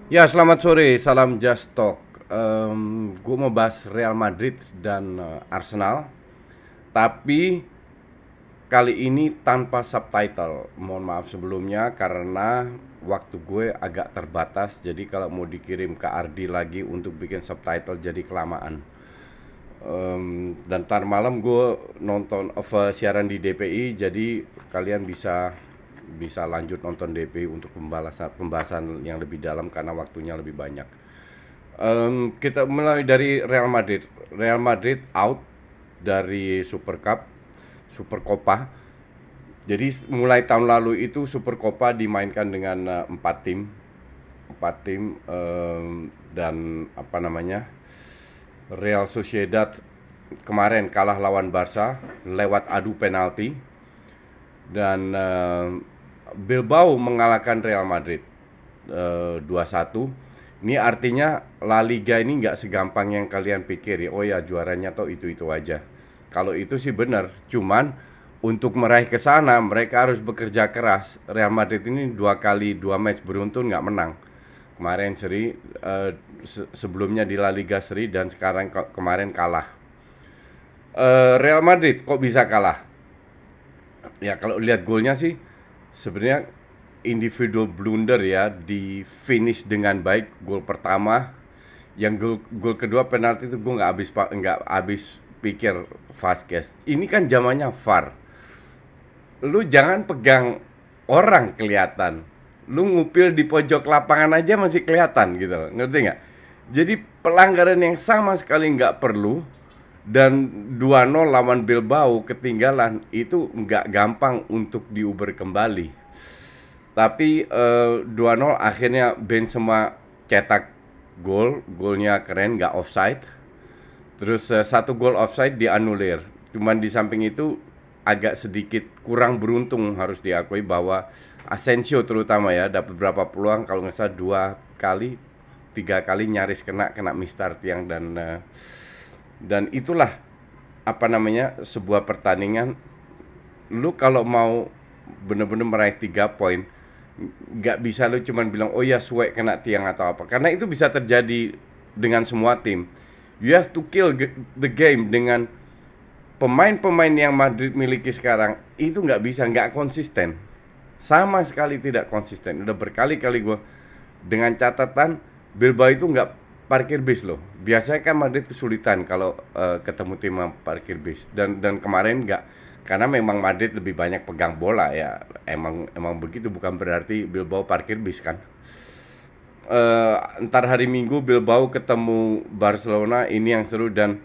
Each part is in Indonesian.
Ya, selamat sore, salam Just Talk. Gue mau bahas Real Madrid dan Arsenal, tapi kali ini tanpa subtitle. Mohon maaf sebelumnya karena waktu gue agak terbatas, jadi kalau mau dikirim ke Ardi lagi untuk bikin subtitle jadi kelamaan. Dan ntar malam gue nonton siaran di DPI, jadi kalian bisa bisa lanjut nonton DPI untuk pembahasan yang lebih dalam karena waktunya lebih banyak. Kita mulai dari Real Madrid. Real Madrid out dari Super Cup, Super Copa. Jadi mulai tahun lalu itu Super Copa dimainkan dengan empat tim dan apa namanya, Real Sociedad kemarin kalah lawan Barca lewat adu penalti dan Bilbao mengalahkan Real Madrid 2-1. Ini artinya La Liga ini nggak segampang yang kalian pikir ya. Oh ya, juaranya toh itu aja. Kalau itu sih benar. Cuman untuk meraih ke sana mereka harus bekerja keras. Real Madrid ini dua match beruntun nggak menang. Kemarin seri, sebelumnya di La Liga seri dan sekarang kemarin kalah. Real Madrid kok bisa kalah? Ya kalau lihat golnya sih sebenarnya individual blunder ya, di finish dengan baik gol pertama. Yang gol kedua penalti itu gue nggak habis pikir Vasquez. Ini kan zamannya VAR. Lu jangan pegang orang kelihatan. Lu ngupil di pojok lapangan aja masih kelihatan gitu loh. Ngerti nggak? Jadi pelanggaran yang sama sekali nggak perlu, dan 2-0 lawan Bilbao ketinggalan itu nggak gampang untuk diuber kembali. Tapi 2-0 akhirnya Benzema cetak golnya keren, nggak offside. Terus satu gol offside dianulir. Cuman di samping itu agak sedikit kurang beruntung harus diakui bahwa Asensio terutama ya dapat berapa peluang, kalau nggak salah 2 kali 3 kali nyaris kena mistar tiang, dan itulah apa namanya, sebuah pertandingan. Lu kalau mau bener-bener meraih 3 poin, nggak bisa lu cuman bilang oh ya suek kena tiang atau apa, karena itu bisa terjadi dengan semua tim. You have to kill the game. Dengan pemain-pemain yang Madrid miliki sekarang itu nggak bisa, nggak konsisten, sama sekali tidak konsisten. Udah berkali-kali gue dengan catatan Bilbao itu nggak parkir bis loh. Biasanya kan Madrid kesulitan kalau ketemu tim yang parkir bis, dan kemarin nggak, karena memang Madrid lebih banyak pegang bola ya. Emang begitu, bukan berarti Bilbao parkir bis kan. Ntar hari Minggu Bilbao ketemu Barcelona, ini yang seru. Dan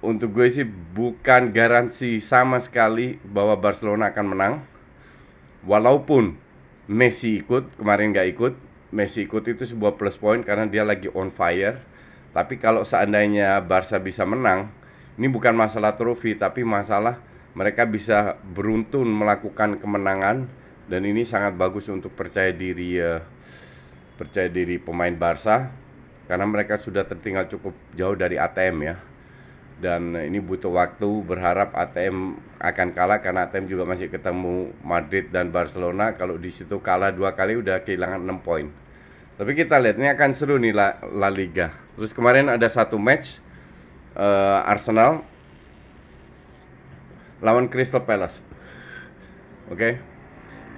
untuk gue sih bukan garansi sama sekali bahwa Barcelona akan menang. Walaupun Messi ikut, kemarin nggak ikut. Messi ikut itu sebuah plus point karena dia lagi on fire. Tapi kalau seandainya Barca bisa menang, ini bukan masalah trofi, tapi masalah mereka bisa beruntun melakukan kemenangan. Dan ini sangat bagus untuk percaya diri pemain Barca, karena mereka sudah tertinggal cukup jauh dari ATM ya. Dan ini butuh waktu, berharap ATM akan kalah karena ATM juga masih ketemu Madrid dan Barcelona. Kalau di situ kalah 2 kali udah kehilangan 6 poin. Tapi kita lihat ini akan seru nih La Liga. Terus kemarin ada satu match, Arsenal lawan Crystal Palace. Oke.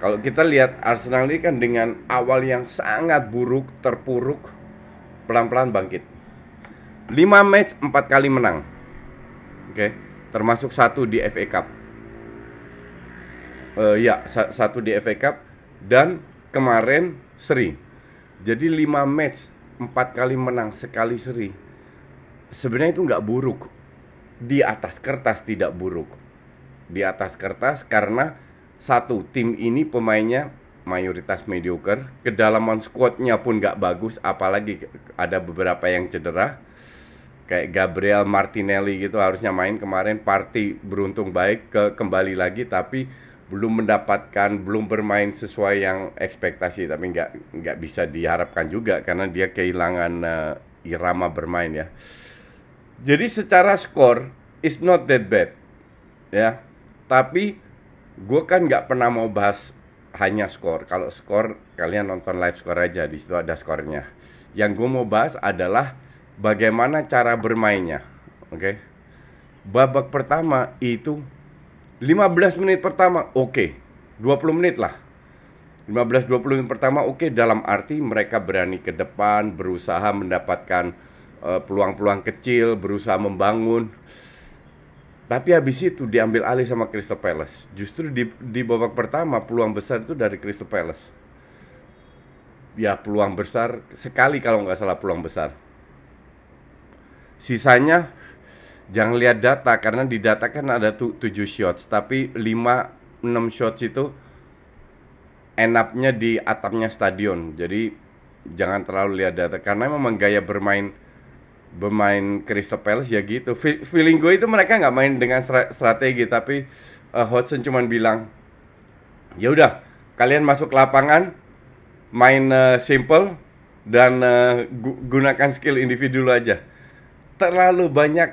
Kalau kita lihat Arsenal ini kan dengan awal yang sangat buruk, terpuruk, pelan-pelan bangkit. 5 match 4 kali menang. Oke. Termasuk satu di FA Cup. Ya, satu di FA Cup dan kemarin seri. Jadi 5 match 4 kali menang, sekali seri. Sebenarnya itu nggak buruk. Di atas kertas tidak buruk. Di atas kertas karena satu tim ini pemainnya mayoritas mediocre, kedalaman squadnya pun nggak bagus, apalagi ada beberapa yang cedera. Kayak Gabriel Martinelli gitu harusnya main kemarin. Partey beruntung baik kembali lagi, tapi belum bermain sesuai yang ekspektasi. Tapi nggak bisa diharapkan juga karena dia kehilangan irama bermain ya. Jadi secara skor is not that bad ya. Tapi gue kan nggak pernah mau bahas hanya skor. Kalau skor, kalian nonton live skor aja, di situ ada skornya. Yang gue mau bahas adalah bagaimana cara bermainnya. Oke. Babak pertama itu 15 menit pertama oke. 20 menit lah. 15-20 menit pertama oke, dalam arti mereka berani ke depan, berusaha mendapatkan peluang-peluang kecil, berusaha membangun. Tapi habis itu diambil alih sama Crystal Palace. Justru di babak pertama peluang besar itu dari Crystal Palace. Ya, peluang besar sekali, kalau nggak salah peluang besar. Sisanya jangan lihat data, karena di data kan ada 7 shots, tapi 5-6 shots itu end-up-nya di atapnya stadion. Jadi jangan terlalu lihat data, karena memang gaya bermain Crystal Palace ya gitu. Feeling gue itu mereka nggak main dengan strategi, tapi Hodgson cuman bilang, ya udah, kalian masuk lapangan, main simple dan gunakan skill individu aja. Terlalu banyak,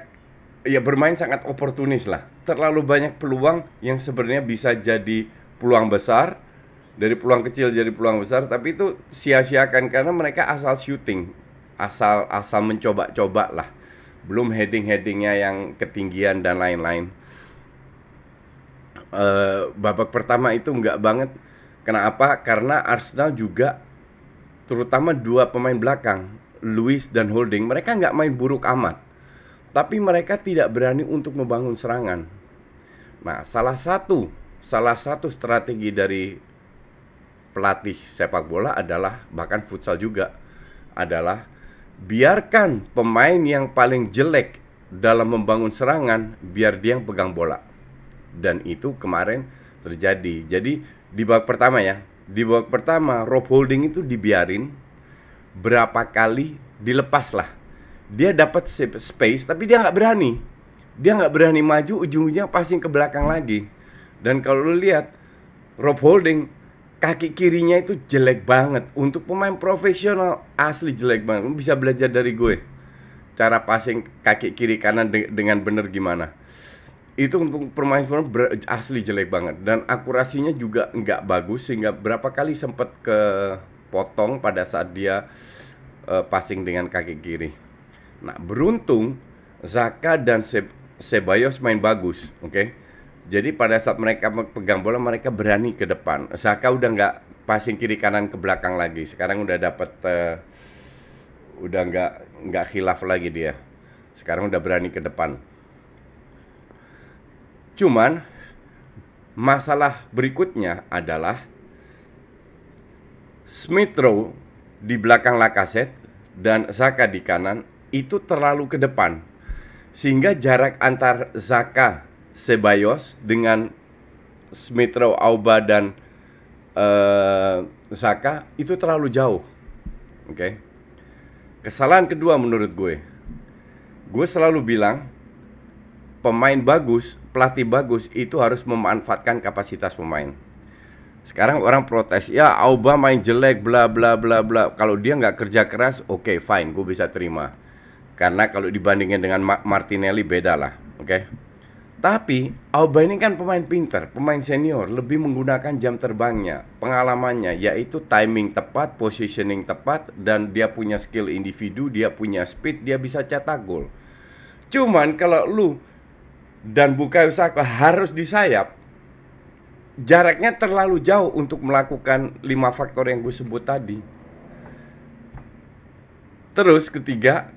ya bermain sangat oportunis lah. Terlalu banyak peluang yang sebenarnya bisa jadi peluang besar, dari peluang kecil jadi peluang besar, tapi itu sia-siakan karena mereka asal shooting, asal mencoba-coba lah. Belum headingnya yang ketinggian dan lain-lain. Babak pertama itu enggak banget. Kenapa? Karena Arsenal juga, terutama dua pemain belakang, Luiz dan Holding, mereka nggak main buruk amat, tapi mereka tidak berani untuk membangun serangan. Nah, salah satu strategi dari pelatih sepak bola adalah, bahkan futsal juga, adalah biarkan pemain yang paling jelek dalam membangun serangan, biar dia yang pegang bola. Dan itu kemarin terjadi. Jadi di babak pertama ya, di babak pertama Rob Holding itu dibiarin, berapa kali dilepas lah. Dia dapat space, tapi dia nggak berani. Dia nggak berani maju, ujung-ujungnya passing ke belakang lagi. Dan kalau lu lihat, Rob Holding, kaki kirinya itu jelek banget. Untuk pemain profesional, asli jelek banget. Lu bisa belajar dari gue, cara passing kaki kiri kanan dengan bener gimana. Itu untuk pemain asli jelek banget. Dan akurasinya juga nggak bagus, sehingga berapa kali sempat kepotong pada saat dia passing dengan kaki kiri. Nah, beruntung Xhaka dan Ceballos main bagus, oke? Jadi pada saat mereka pegang bola, mereka berani ke depan. Xhaka udah nggak passing kiri kanan ke belakang lagi. Sekarang udah dapat, udah nggak khilaf lagi dia. Sekarang udah berani ke depan. Cuman masalah berikutnya adalah Smith Rowe di belakang Lacazette dan Xhaka di kanan itu terlalu ke depan, sehingga jarak antar Xhaka, Ceballos dengan Smith Rowe, Auba dan Xhaka itu terlalu jauh. Oke. Kesalahan kedua menurut gue selalu bilang pemain bagus, pelatih bagus itu harus memanfaatkan kapasitas pemain. Sekarang orang protes, ya Auba main jelek bla bla bla bla. Kalau dia nggak kerja keras, oke, fine, gue bisa terima. Karena kalau dibandingin dengan Martinelli beda lah, oke. Tapi Auba ini kan pemain pintar, pemain senior, lebih menggunakan jam terbangnya, pengalamannya, yaitu timing tepat, positioning tepat, dan dia punya skill individu, dia punya speed, dia bisa cetak gol. Cuman kalau lu dan Bukayo Saka harus di sayap, jaraknya terlalu jauh untuk melakukan 5 faktor yang gue sebut tadi. Terus ketiga,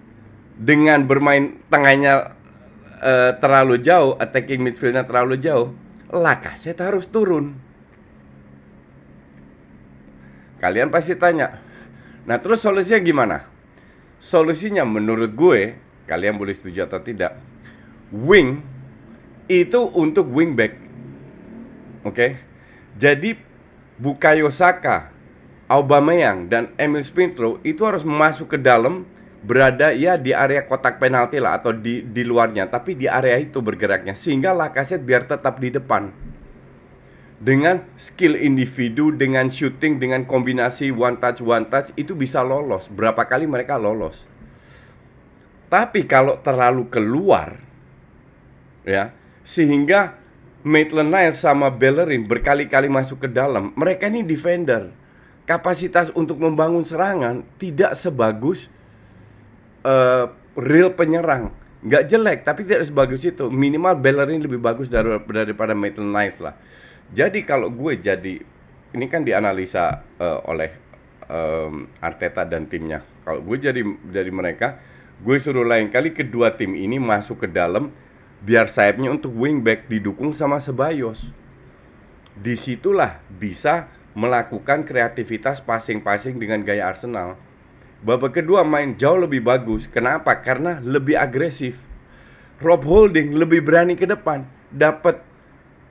dengan bermain tengahnya terlalu jauh, attacking midfieldnya terlalu jauh, Lacazette harus turun. Kalian pasti tanya, nah terus solusinya gimana? Solusinya menurut gue, kalian boleh setuju atau tidak, wing itu untuk wingback. Oke. Jadi Bukayo Saka, Aubameyang dan Emil Smith Rowe itu harus masuk ke dalam, berada ya di area kotak penalti lah, atau di luarnya, tapi di area itu bergeraknya, sehingga Lacazette biar tetap di depan. Dengan skill individu, dengan shooting, dengan kombinasi one touch itu bisa lolos. Berapa kali mereka lolos. Tapi kalau terlalu keluar ya, sehingga Maitland-Niles sama Bellerin berkali-kali masuk ke dalam. Mereka ini defender. Kapasitas untuk membangun serangan tidak sebagus real penyerang. Nggak jelek, tapi tidak sebagus itu. Minimal Bellerin lebih bagus daripada Maitland-Niles lah. Jadi kalau gue jadi, ini kan dianalisa oleh Arteta dan timnya. Kalau gue jadi dari mereka, gue suruh lain kali kedua tim ini masuk ke dalam, biar sayapnya untuk wingback didukung sama Ceballos. Disitulah bisa melakukan kreativitas passing-passing dengan gaya Arsenal. Babak kedua main jauh lebih bagus. Kenapa? Karena lebih agresif. Rob Holding lebih berani ke depan, dapat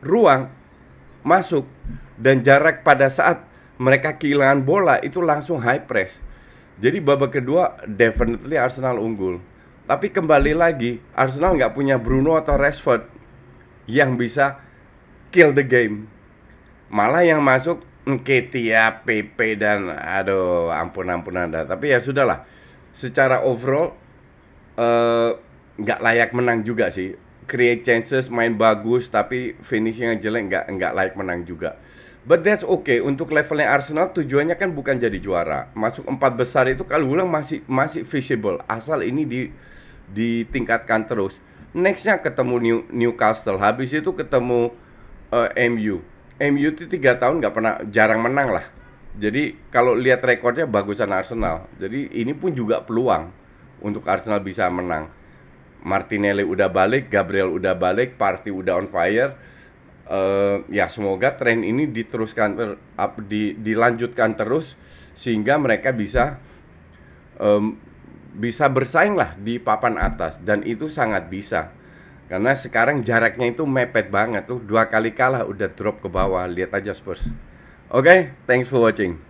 ruang masuk, dan jarak pada saat mereka kehilangan bola itu langsung high press. Jadi babak kedua definitely Arsenal unggul. Tapi kembali lagi, Arsenal nggak punya Bruno atau Rashford yang bisa kill the game. Malah yang masuk Nketiah, Pepe, dan aduh ampun Anda. Tapi ya sudahlah. Secara overall nggak layak menang juga sih. Create chances, main bagus, tapi finishing yang jelek, nggak layak menang juga. But that's okay. Untuk levelnya Arsenal tujuannya kan bukan jadi juara. Masuk 4 besar itu kalau ulang masih visible. Asal ini ditingkatkan terus. Nextnya ketemu Newcastle. Habis itu ketemu MU. MU itu 3 tahun jarang menang lah. Jadi kalau lihat rekornya bagusan Arsenal. Jadi ini pun juga peluang untuk Arsenal bisa menang. Martinelli udah balik, Gabriel udah balik, Partey udah on fire. Ya semoga tren ini diteruskan dilanjutkan terus sehingga mereka bisa bersaing lah di papan atas, dan itu sangat bisa karena sekarang jaraknya itu mepet banget tuh, 2 kali kalah udah drop ke bawah. Lihat aja Spurs. Oke, thanks for watching.